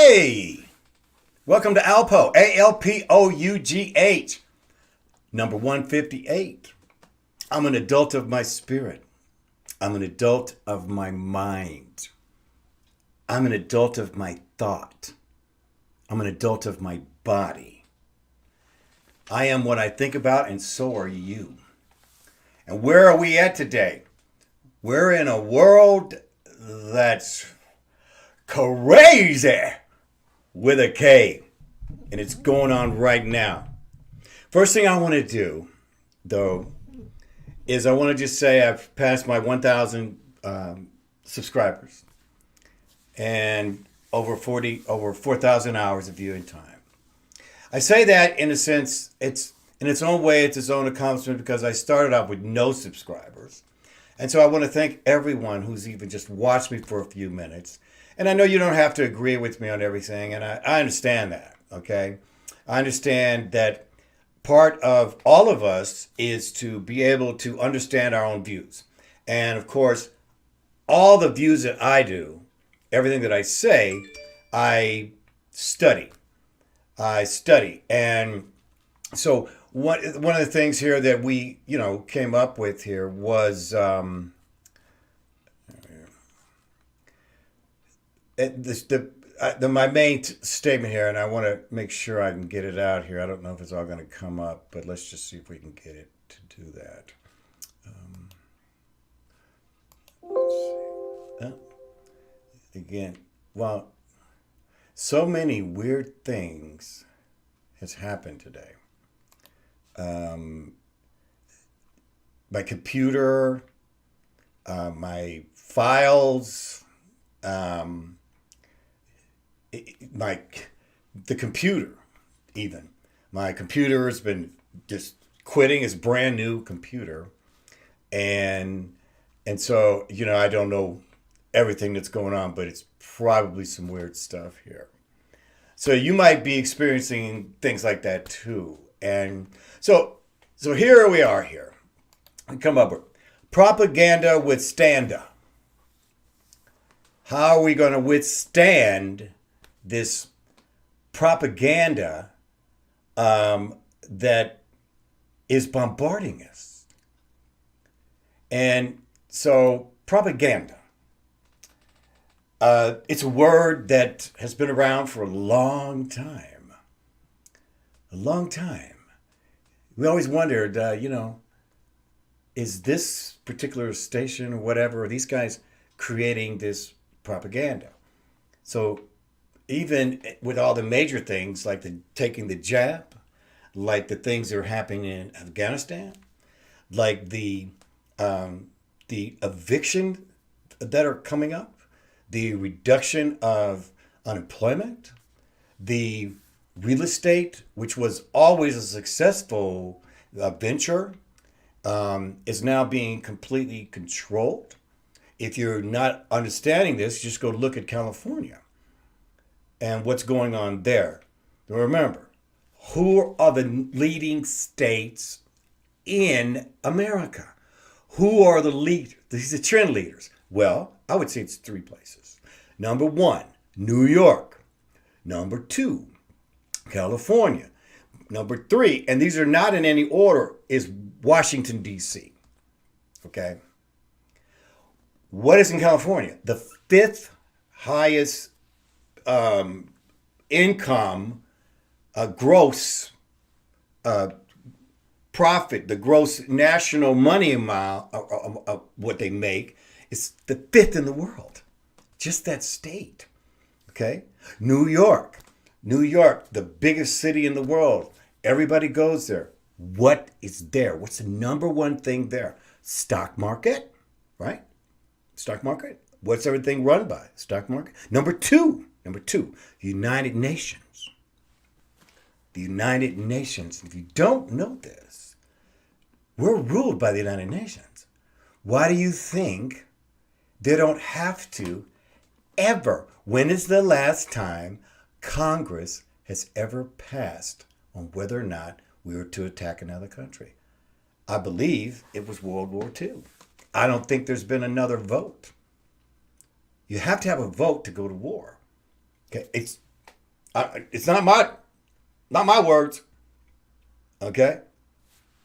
Hey, welcome to ALPOUGH, ALPOUGH, number 158. I'm an adult of my spirit. I'm an adult of my mind. I'm an adult of my thought. I'm an adult of my body. I am what I think about, and so are you. And where are we at today? We're in a world that's crazy with a K, and it's going on right now. First thing I want to do, though, is I want to just say I've passed my 1,000 subscribers and over 4,000 hours of viewing time. I say that in a sense, it's in its own way, it's its own accomplishment because I started out with no subscribers. And so I want to thank everyone who's even just watched me for a few minutes. And I know you don't have to agree with me on everything, and I understand that, okay? I understand that part of all of us is to be able to understand our own views. And of course, all the views that I do, everything that I say, I study. And so one of the things here that we, came up with here was my main statement here, and I want to make sure I can get it out here. I don't know if it's all going to come up, but let's just see if we can get it to do that. Let's see. Again, well, so many weird things has happened today. My computer, my files, the computer, even my computer has been just quitting its brand new computer, and so I don't know everything that's going on, but it's probably some weird stuff here. So you might be experiencing things like that too, and so here we are here. We come up with propaganda withstanda. How are we going to withstand this propaganda that is bombarding us? And so propaganda, it's a word that has been around for a long time. A long time. We always wondered, is this particular station or whatever, are these guys creating this propaganda? So even with all the major things like taking the jab, like the things that are happening in Afghanistan, like the eviction that are coming up, the reduction of unemployment, the real estate, which was always a successful venture, is now being completely controlled. If you're not understanding this, just go look at California and what's going on there. Remember, who are the leading states in America? Who are the leaders? These are trend leaders. Well, I would say it's three places. Number one, New York. Number two, California. Number three, and these are not in any order, is Washington, D.C. Okay? What is in California? The fifth highest income, gross profit, the gross national money amount of what they make is the fifth in the world. Just that state. Okay? New York, the biggest city in the world. Everybody goes there. What is there? What's the number one thing there? Stock market, right? Stock market. What's everything run by? Stock market. Number two, United Nations. The United Nations. If you don't know this, we're ruled by the United Nations. Why do you think they don't have to ever? When is the last time Congress has ever passed on whether or not we were to attack another country? I believe it was World War II. I don't think there's been another vote. You have to have a vote to go to war. Okay, it's It's not my words, okay?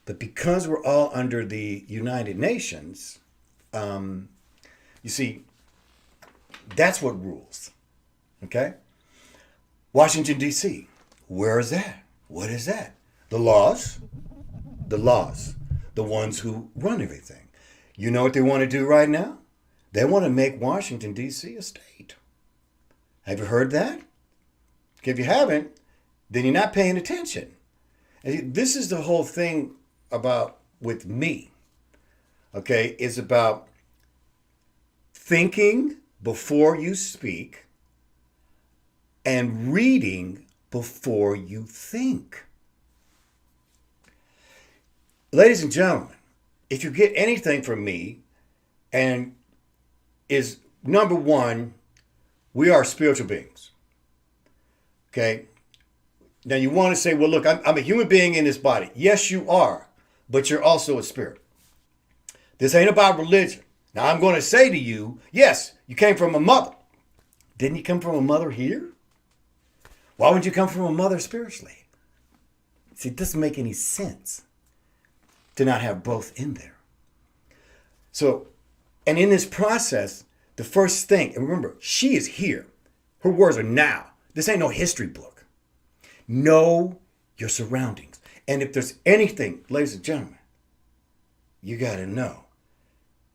But because we're all under the United Nations, you see, that's what rules, okay? Washington, D.C., where is that? What is that? The laws, the ones who run everything. You know what they want to do right now? They want to make Washington, D.C. a state. Have you heard that? If you haven't, then you're not paying attention. And this is the whole thing about with me, okay? It's about thinking before you speak and reading before you think. Ladies and gentlemen, if you get anything from me, and is number one, we are spiritual beings. Okay? Now you want to say, well, look, I'm a human being in this body. Yes, you are, but you're also a spirit. This ain't about religion. Now I'm going to say to you, yes, you came from a mother. Didn't you come from a mother here? Why would you come from a mother spiritually? See, it doesn't make any sense to not have both in there. So, and in this process, the first thing, and remember, she is here. Her words are now. This ain't no history book. Know your surroundings. And if there's anything, ladies and gentlemen, you got to know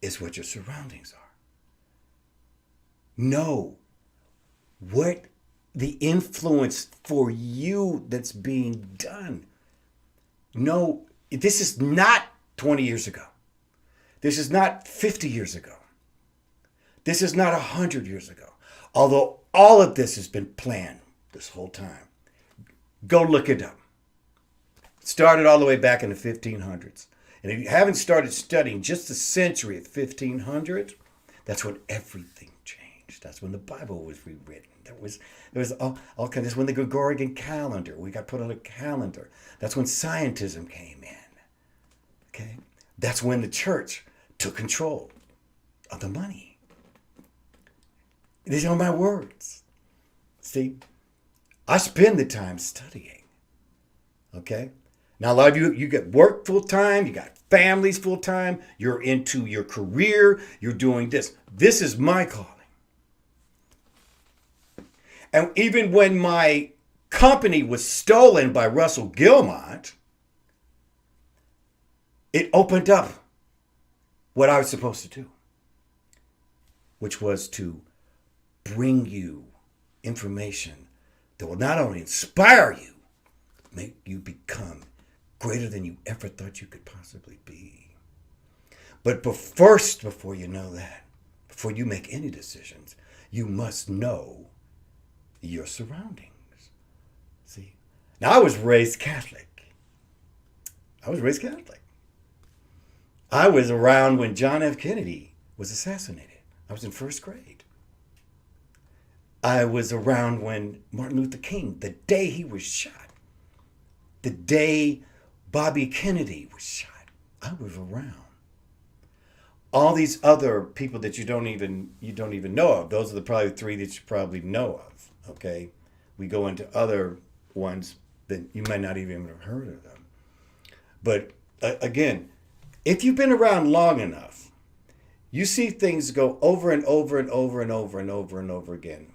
is what your surroundings are. Know what the influence for you that's being done. Know this is not 20 years ago. This is not 50 years ago. This is not 100 years ago. Although all of this has been planned this whole time. Go look it up. It started all the way back in the 1500s. And if you haven't started studying just the century of 1500, that's when everything changed. That's when the Bible was rewritten. There was all kinds. That's when the Gregorian calendar, we got put on a calendar. That's when scientism came in. Okay? That's when the church took control of the money. These are my words. See, I spend the time studying. Okay? Now, a lot of you get work full time, you got families full time, you're into your career, you're doing this. This is my calling. And even when my company was stolen by Russell Gilmont, it opened up what I was supposed to do, which was to bring you information that will not only inspire you, make you become greater than you ever thought you could possibly be. But first, before you know that, before you make any decisions, you must know your surroundings. See? Now, I was raised Catholic. I was around when John F. Kennedy was assassinated. I was in first grade. I was around when Martin Luther King, the day he was shot, the day Bobby Kennedy was shot, I was around. All these other people that you don't even know of, those are probably three that you probably know of. Okay, we go into other ones that you might not even have heard of them. But again, if you've been around long enough, you see things go over and over and over and over and over and over again.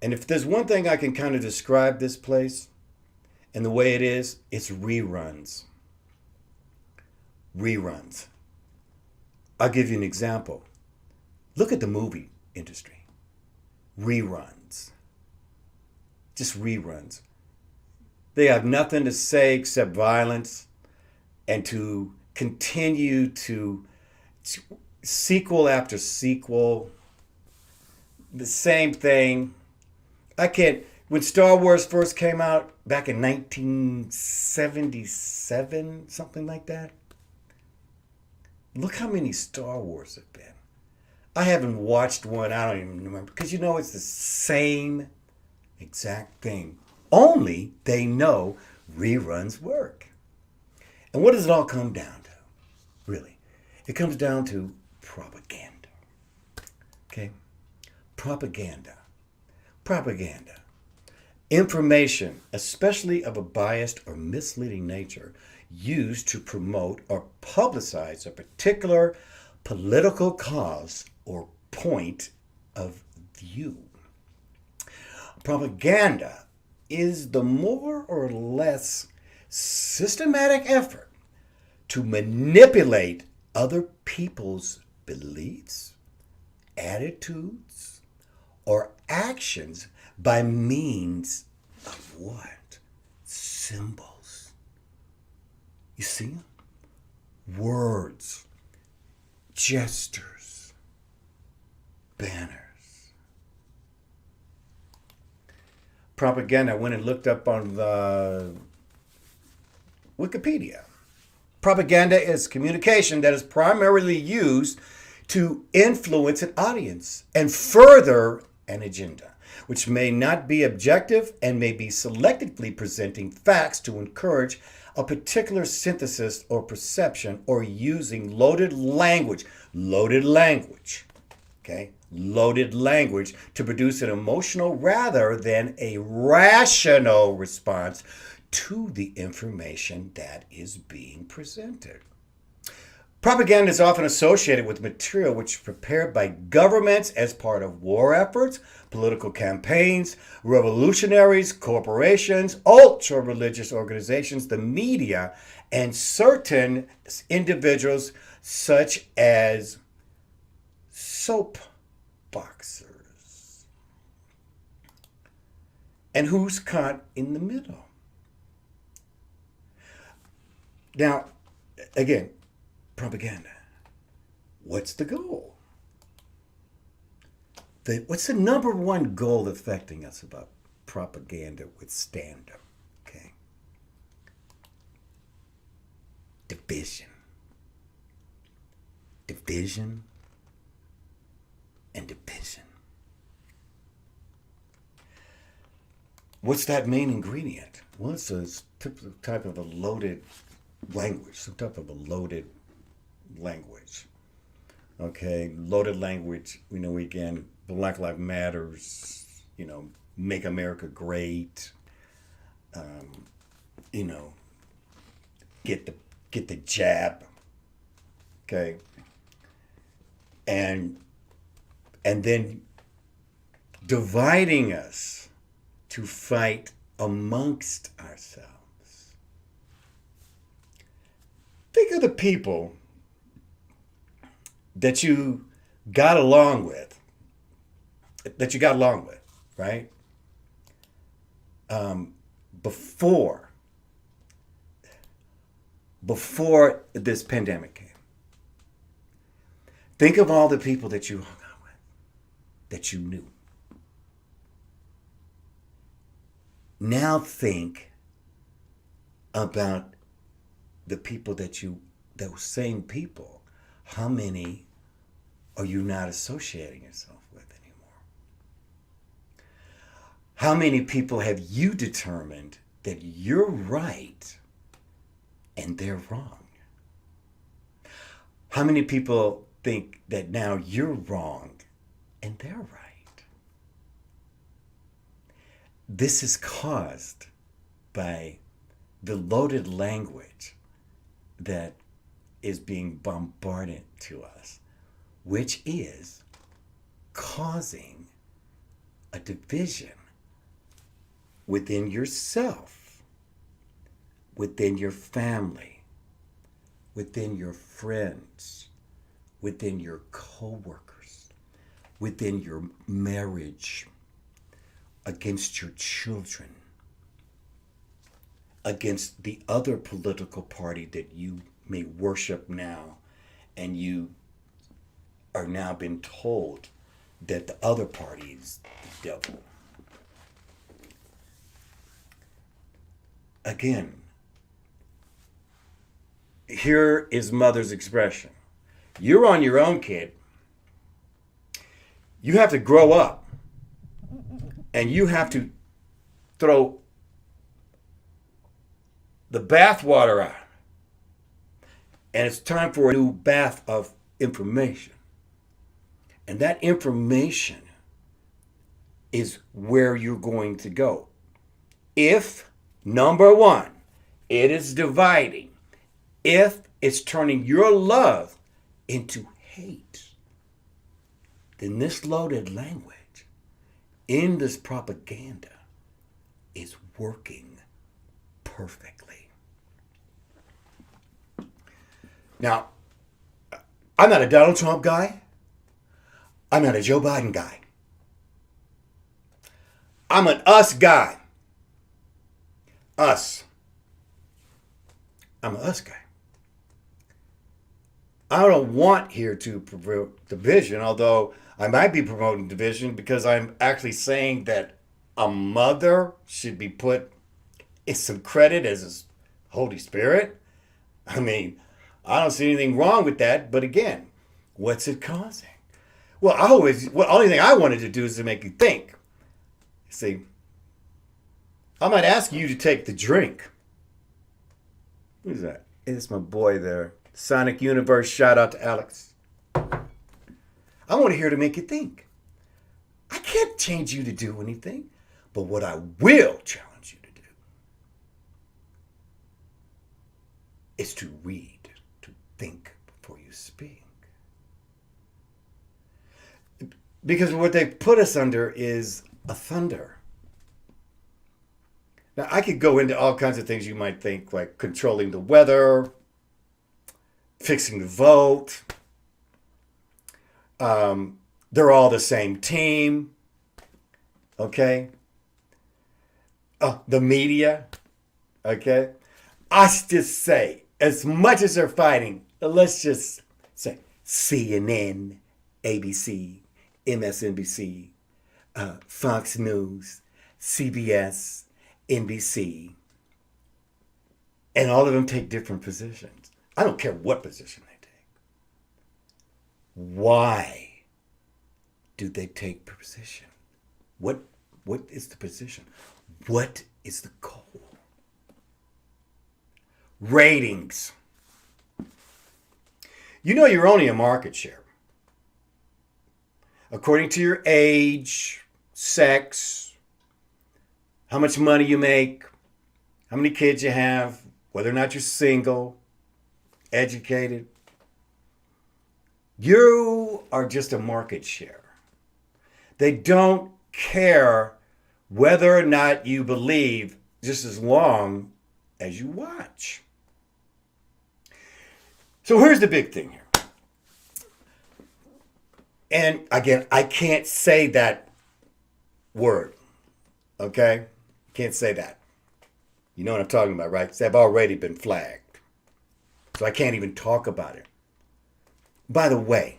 And if there's one thing I can kind of describe this place and the way it is, it's reruns. Reruns. I'll give you an example. Look at the movie industry. Reruns. Just reruns. They have nothing to say except violence and to continue to sequel after sequel. The same thing. When Star Wars first came out back in 1977, something like that. Look how many Star Wars have been. I haven't watched one, I don't even remember. Because it's the same exact thing. Only they know reruns work. And what does it all come down to? Really? It comes down to propaganda. Okay? Propaganda. Information, especially of a biased or misleading nature, used to promote or publicize a particular political cause or point of view. Propaganda is the more or less systematic effort to manipulate other people's beliefs, attitudes, or actions by means of what? Symbols. You see them? Words, gestures, banners. Propaganda, I went and looked up on the Wikipedia. Propaganda is communication that is primarily used to influence an audience and further an agenda, which may not be objective and may be selectively presenting facts to encourage a particular synthesis or perception, or using loaded language, okay? Loaded language to produce an emotional rather than a rational response to the information that is being presented. Propaganda is often associated with material which is prepared by governments as part of war efforts, political campaigns, revolutionaries, corporations, ultra-religious organizations, the media, and certain individuals such as soap boxers. And who's caught in the middle? Now, again, propaganda. What's the goal? What's the number one goal affecting us about propaganda with stand-up? Okay. Division. Division and division. What's that main ingredient? Well, it's a type of a loaded language, some type of a loaded language. Okay, loaded language, again, Black Lives Matters, make America great, get the jab, okay, and then dividing us to fight amongst ourselves. Think of the people that you got along with, right? Before this pandemic came. Think of all the people that you hung out with, that you knew. Now think about the people those same people. How many are you not associating yourself with anymore? How many people have you determined that you're right and they're wrong? How many people think that now you're wrong and they're right? This is caused by the loaded language that is being bombarded to us, which is causing a division within yourself, within your family, within your friends, within your co-workers, within your marriage, against your children, against the other political party that you may worship now, and you are now been told that the other party is the devil. Again, here is mother's expression. You're on your own, kid. You have to grow up, and you have to throw the bathwater out. And it's time for a new bath of information. And that information is where you're going to go. If, number one, it is dividing, if it's turning your love into hate, then this loaded language in this propaganda is working perfectly. Now, I'm not a Donald Trump guy. I'm not a Joe Biden guy. I'm an us guy. Us. I'm an us guy. I don't want here to promote division, although I might be promoting division because I'm actually saying that a mother should be put in some credit as a Holy Spirit. I mean, I don't see anything wrong with that, but again, what's it causing? Well, only thing I wanted to do is to make you think. See, I might ask you to take the drink. Who's that? It's my boy there. Sonic Universe, shout out to Alex. I want to hear to make you think. I can't change you to do anything, but what I will challenge you to do is to read, to think before you speak. Because what they put us under is a thunder. Now, I could go into all kinds of things you might think, like controlling the weather, fixing the vote. They're all the same team. Okay? The media. Okay? I just say, as much as they're fighting, let's just say CNN, ABC, MSNBC, Fox News, CBS, NBC, and all of them take different positions. I don't care what position they take. Why do they take position? What is the position? What is the goal? Ratings. You know you're only a market share. According to your age, sex, how much money you make, how many kids you have, whether or not you're single, educated. You are just a market share. They don't care whether or not you believe, just as long as you watch. So here's the big thing here. And again, I can't say that word. Okay? Can't say that. You know what I'm talking about, right? They've already been flagged. So I can't even talk about it. By the way,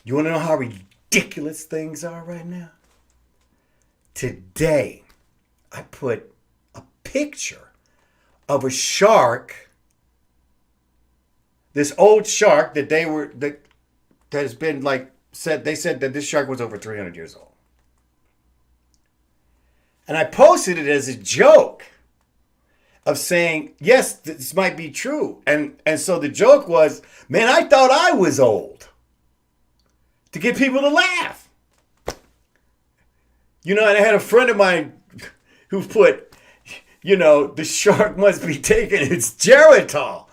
you want to know how ridiculous things are right now? Today, I put a picture of a shark, this old shark that has been they said that this shark was over 300 years old. And I posted it as a joke of saying, yes, this might be true. And so the joke was, man, I thought I was old. To get people to laugh. You know, and I had a friend of mine who put, the shark must be taking its Geritol.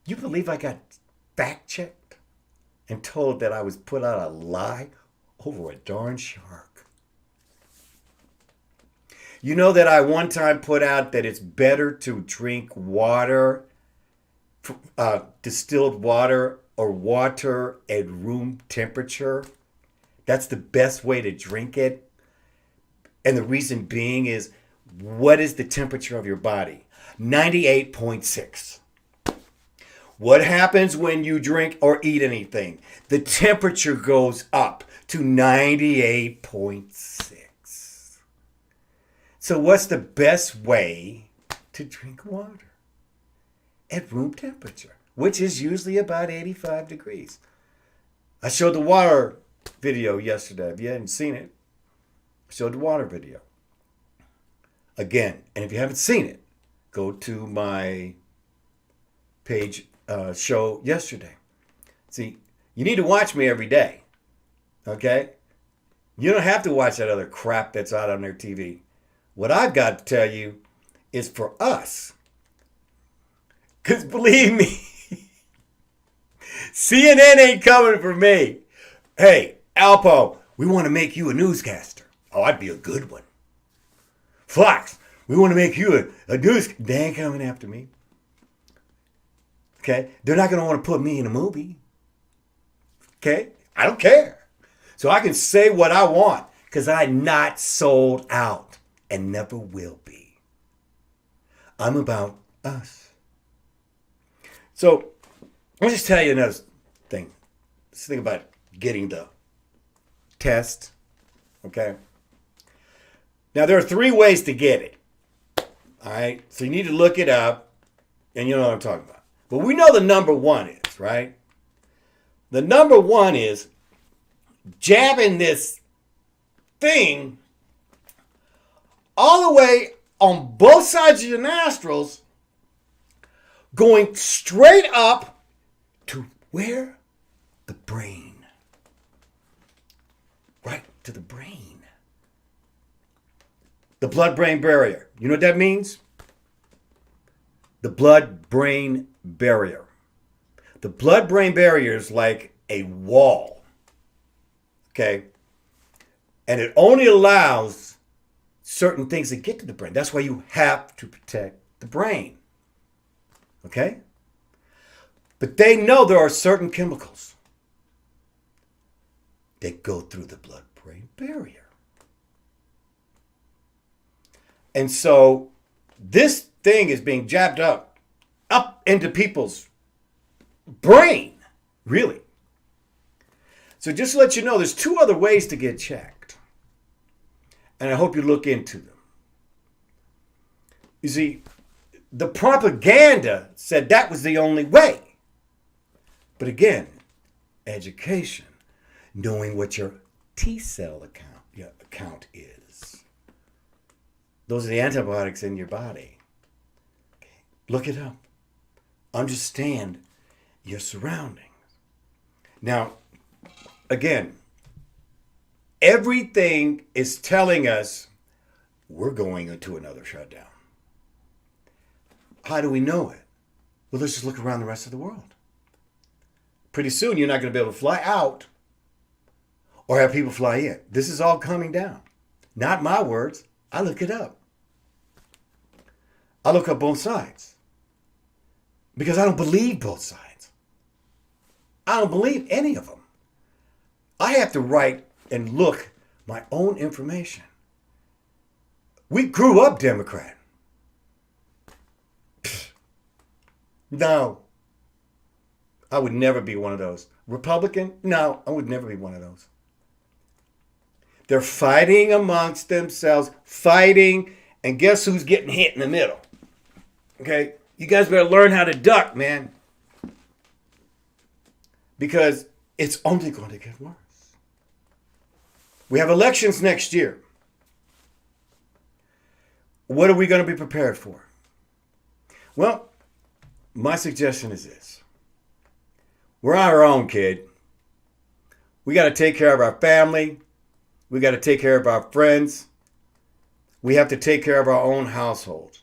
You believe I got fact-checked and told that I was put out a lie over a darn shark? You know that I one time put out that it's better to drink water, distilled water, or water at room temperature? That's the best way to drink it. And the reason being is, what is the temperature of your body? 98.6. What happens when you drink or eat anything? The temperature goes up to 98.6. So what's the best way to drink water? At room temperature, which is usually about 85 degrees. I showed the water video yesterday. If you hadn't seen it, I showed the water video. Again, and if you haven't seen it, go to my page show yesterday. See, you need to watch me every day. Okay? You don't have to watch that other crap that's out on their TV. What I've got to tell you is for us. Because believe me, CNN ain't coming for me. Hey, Alpo, we want to make you a newscaster. Oh, I'd be a good one. Fox, we want to make you a news. They ain't coming after me. Okay? They're not going to want to put me in a movie. Okay? I don't care. So I can say what I want because I'm not sold out and never will be. I'm about us. So I'll just tell you another thing. This thing about getting the test. Okay? Now, there are 3 ways to get it. All right? So you need to look it up, and you know what I'm talking about. But we know the number 1 is, right? The number 1 is jabbing this thing all the way on both sides of your nostrils, going straight up to where? The brain. Right to the brain. The blood-brain barrier. You know what that means? The blood-brain barrier. The blood-brain barrier is like a wall. Okay? And it only allows certain things to get to the brain. That's why you have to protect the brain. Okay? But they know there are certain chemicals that go through the blood-brain barrier. And so this thing is being jabbed up into people's brain, really. So just to let you know, there's 2 other ways to get checked. And I hope you look into them. You see, the propaganda said that was the only way. But again, education, knowing what your T-cell account is. Those are the antibiotics in your body. Okay. Look it up. Understand your surroundings. Now, again, everything is telling us we're going into another shutdown. How do we know it? Well, let's just look around the rest of the world. Pretty soon, you're not going to be able to fly out or have people fly in. This is all coming down. Not my words. I look it up. I look up both sides because I don't believe both sides. I don't believe any of them. I have to write and look my own information. We grew up Democrat. No. I would never be one of those. Republican? No, I would never be one of those. They're fighting amongst themselves, fighting, and guess who's getting hit in the middle? Okay? You guys better learn how to duck, man. Because it's only going to get worse. We have elections next year. What are we going to be prepared for? Well, my suggestion is this. We're on our own, kid. We got to take care of our family. We got to take care of our friends. We have to take care of our own households.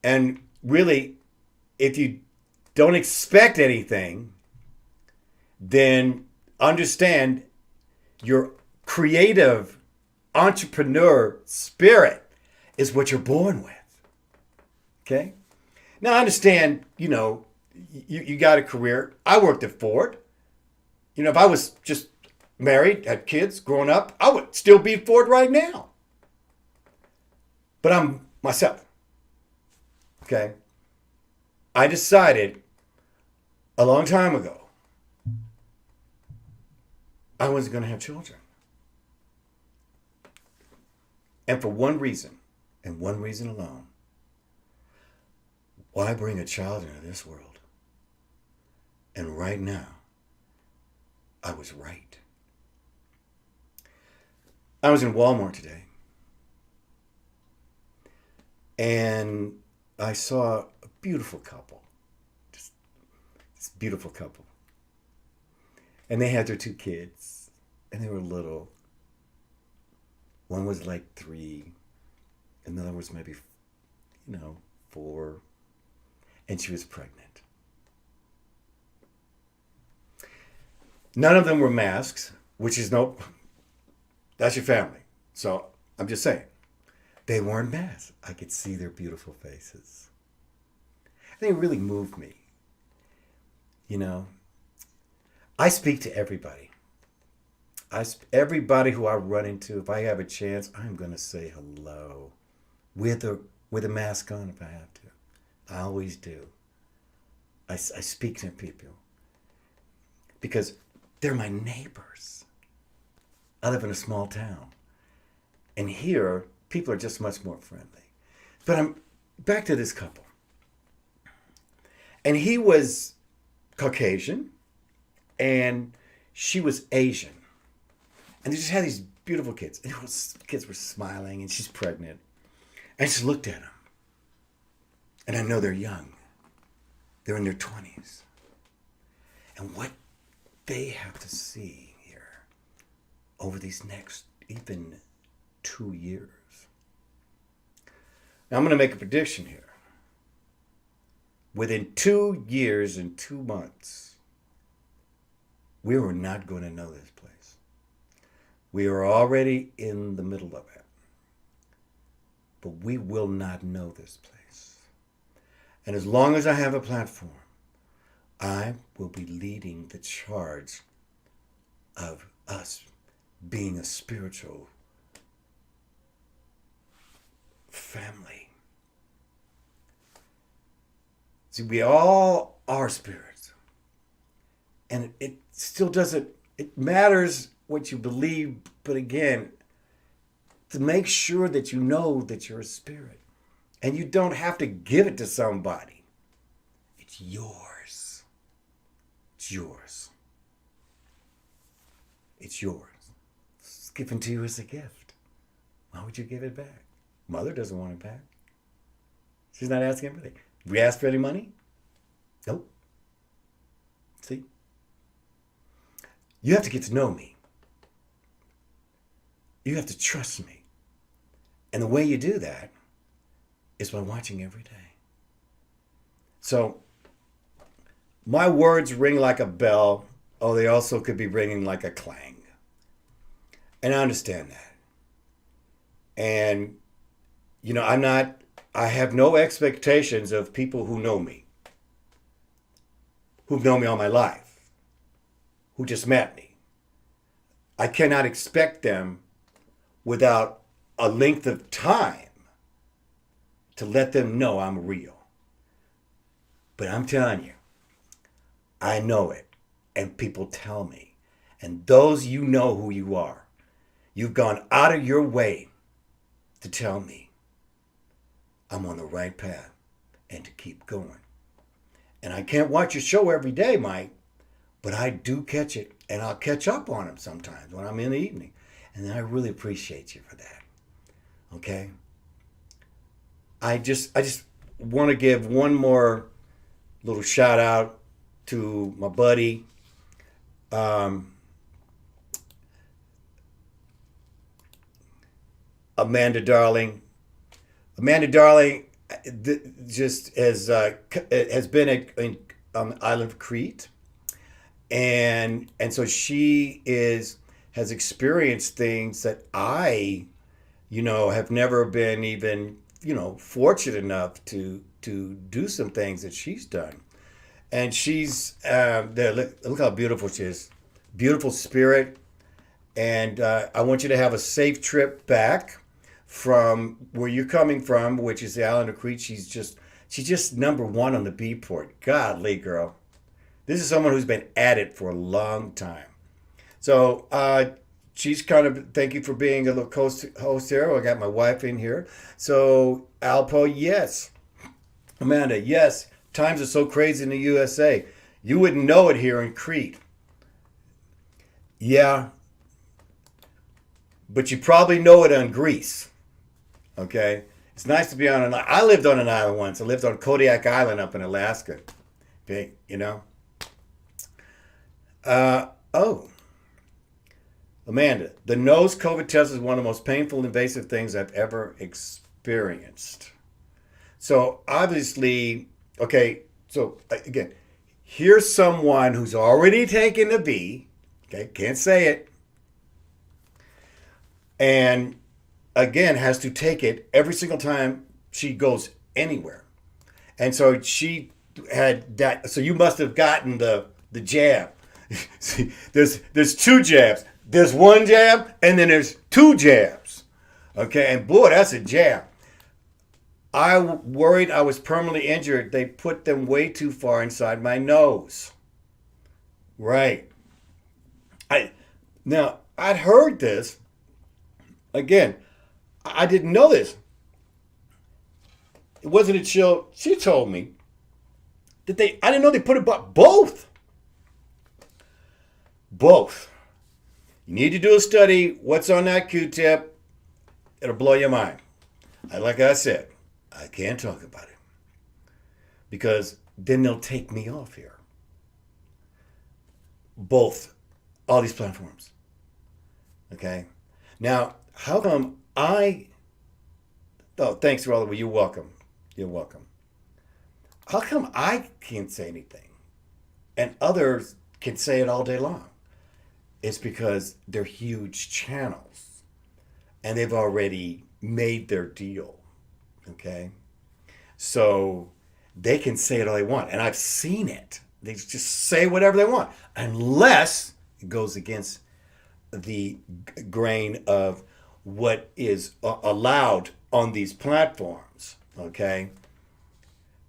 And really, if you don't expect anything, then understand your creative entrepreneur spirit is what you're born with. Okay? Now, I understand, you got a career. I worked at Ford. If I was just married, had kids, growing up, I would still be at Ford right now. But I'm myself. Okay? I decided a long time ago I wasn't going to have children. And for one reason, and one reason alone. Why bring a child into this world? And right now, I was right. I was in Walmart today. And I saw a beautiful couple. Just this beautiful couple. And they had their 2 kids. And they were little. One was like 3. and the other was maybe, 4, and she was pregnant. None of them were masks, which is that's your family. So I'm just saying, they weren't masks. I could see their beautiful faces. They really moved me. I speak to everybody. Everybody who I run into, if I have a chance, I'm going to say hello with a mask on if I have to. I always do. I speak to people because they're my neighbors. I live in a small town. And here, people are just much more friendly. But I'm back to this couple. And he was Caucasian, and she was Asian. And they just had these beautiful kids. And the kids were smiling, and she's pregnant. And I just looked at them. And I know they're young. They're in their 20s. And what they have to see here over these next even 2 years. Now I'm going to make a prediction here. Within 2 years and 2 months, we were not going to know this place. We are already in the middle of it. But we will not know this place. And as long as I have a platform, I will be leading the charge of us being a spiritual family. See, we all are spirits. And it still doesn't, it matters what you believe, but again, to make sure that you know that you're a spirit. And you don't have to give it to somebody. It's yours. It's yours. It's yours. It's given to you as a gift. Why would you give it back? Mother doesn't want it back. She's not asking anything. We ask for any money? Nope. See? You have to get to know me. You have to trust me. And the way you do that is by watching every day. So, my words ring like a bell. Oh, they also could be ringing like a clang. And I understand that. And, I have no expectations of people who know me. Who've known me all my life. Who just met me. I cannot expect them without a length of time to let them know I'm real. But I'm telling you, I know it. And people tell me. And those you know who you are. You've gone out of your way to tell me I'm on the right path and to keep going. And I can't watch your show every day, Mike, but I do catch it, and I'll catch up on them sometimes when I'm in the evening. And then I really appreciate you for that. Okay? I just want to give one more little shout out to my buddy, Amanda Darling. Amanda Darling just has been on the island of Crete, and so she has experienced things that I, have never been even fortunate enough to do some things that she's done, and she's there. Look how beautiful she is, beautiful spirit, and I want you to have a safe trip back from where you're coming from, which is the island of Crete. She's just number one on the Beatport. Godly girl. This is someone who's been at it for a long time. So she's thank you for being a little host here. I got my wife in here. So ALPOUGH, yes. Amanda, yes. Times are so crazy in the USA. You wouldn't know it here in Crete. Yeah. But you probably know it on Greece. Okay? It's nice to be on an island. I lived on an island once. I lived on Kodiak Island up in Alaska. Okay, Amanda, the nose COVID test is one of the most painful, invasive things I've ever experienced. experienced. So obviously, okay, so again, here's someone who's already taken the B, okay, can't say it, and again has to take it every single time she goes anywhere. And so she had that, so you must have gotten the jab. See, there's two jabs. There's one jab and then there's two jabs. Okay, and boy, that's a jab. I worried I was permanently injured. They put them way too far inside my nose. Right. Now I'd heard this. Again, I didn't know this. It wasn't until she told me that I didn't know they put it but both. Both. You need to do a study. What's on that Q-tip? It'll blow your mind. Like I said, I can't talk about it because then they'll take me off here. Both. All these platforms. Okay? Now, how come oh, thanks, Rollo. You're welcome. You're welcome. How come I can't say anything and others can say it all day long? It's because they're huge channels and they've already made their deal. Okay? So they can say it all they want. And I've seen it. They just say whatever they want unless it goes against the grain of what is allowed on these platforms. Okay?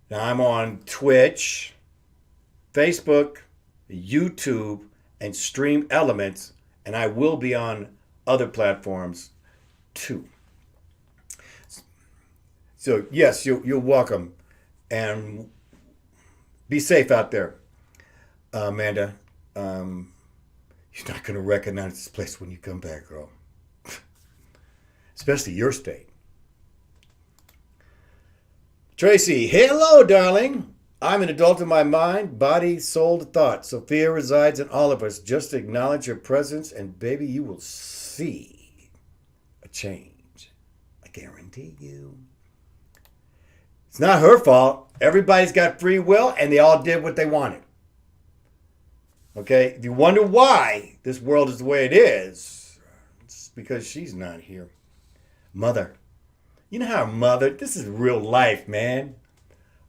Now I'm on Twitch, Facebook, YouTube, and Stream Elements, and I will be on other platforms too. So yes, you're welcome, and be safe out there, Amanda. You're not going to recognize this place when you come back, girl. Especially your state. Tracy, hello, darling. I'm an adult in my mind, body, soul, to thought. Sophia resides in all of us. Just acknowledge her presence, and baby, you will see a change. I guarantee you. It's not her fault. Everybody's got free will, and they all did what they wanted. Okay? If you wonder why this world is the way it is, it's because she's not here. Mother. You know how this is real life, man.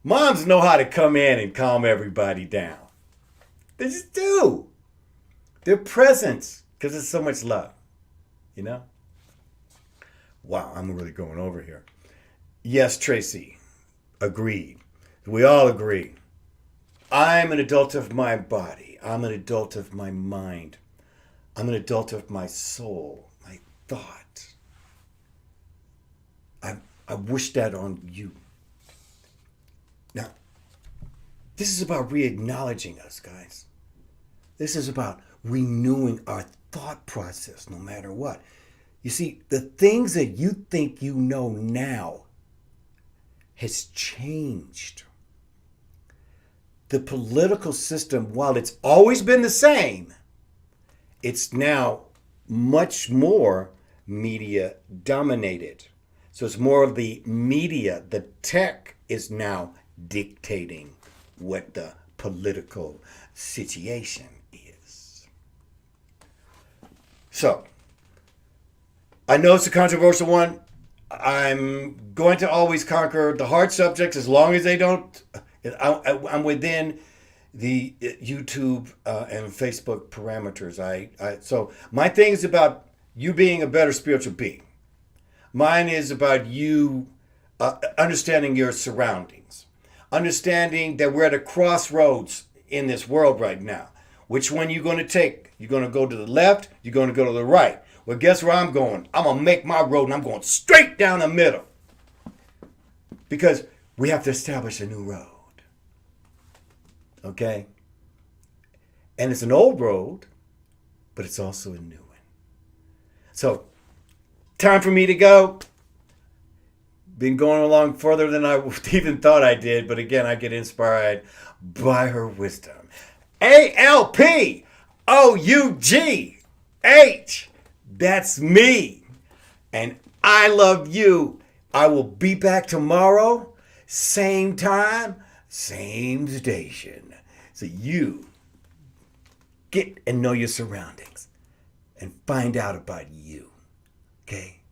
Moms know how to come in and calm everybody down. They just do. They're present because there's so much love. You know? Wow, I'm really going over here. Yes, Tracy. Agreed. We all agree. I'm an adult of my body. I'm an adult of my mind. I'm an adult of my soul, my thought. I wish that on you. Now, this is about re-acknowledging us, guys. This is about renewing our thought process no matter what. You see, the things that you think you know now has changed. The political system, while it's always been the same, it's now much more media dominated. So it's more of the media, the tech is now dictating what the political situation is. So, I know it's a controversial one. I'm going to always conquer the hard subjects as long as they don't. I'm within the YouTube and Facebook parameters. So my thing is about you being a better spiritual being. Mine is about you understanding your surroundings, understanding that we're at a crossroads in this world right now. Which one you going to take? You're going to go to the left? You're going to go to the right? Well, guess where I'm going? I'm going to make my road and I'm going straight down the middle. Because we have to establish a new road. Okay? And it's an old road, but it's also a new one. So, time for me to go. Been going along further than I even thought I did, but again, I get inspired by her wisdom. ALPOUGH. That's me. And I love you I will be back tomorrow, same time, same station. So you get and know your surroundings and find out about you. Okay?